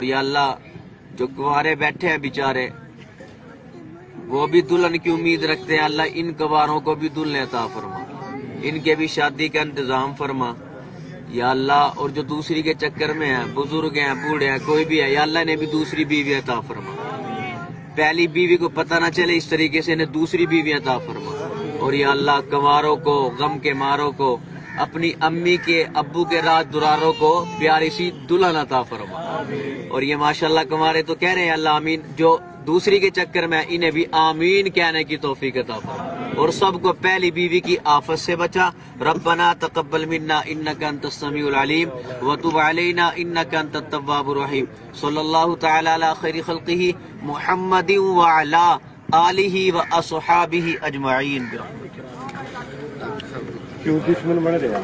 یا اللہ جو گوارے بیٹھے ہیں بیچارے وہ بھی دلہن کی امید رکھتے ہیں، اللہ ان گواروں کو بھی دلہن عطا فرما، ان کے بھی شادی کا انتظام فرما یا اللہ۔ اور جو دوسری کے چکر میں ہیں، بزرگ ہیں، بوڑھے ہیں، کوئی بھی ہے یا اللہ انہیں بھی دوسری بیوی عطا فرما، پہلی بیوی کو پتہ نہ چلے اس طریقے سے انہیں دوسری بیوی عطا فرما۔ اور یا اللہ کنواروں کو، غم کے ماروں کو، اپنی امی کے ابو کے رات دراروں کو پیاری سی دلہن عطا فرما۔ اور یہ ماشاءاللہ کنوارے تو کہہ رہے ہیں اللہ آمین، جو دوسری کے چکر میں انہیں بھی آمین کہنے کی توفیق عطا فرما، اور سب کو پہلی بیوی کی آفت سے بچا۔ ربنا تقبل منا انک انت السمیع العلیم وتب علینا انک انت التواب الرحیم۔ صلی اللہ تعالی علی خیر خلقہ محمد وعلی آلہ واصحابہ اجمعین۔ کیوں دشمن بن رہے ہیں؟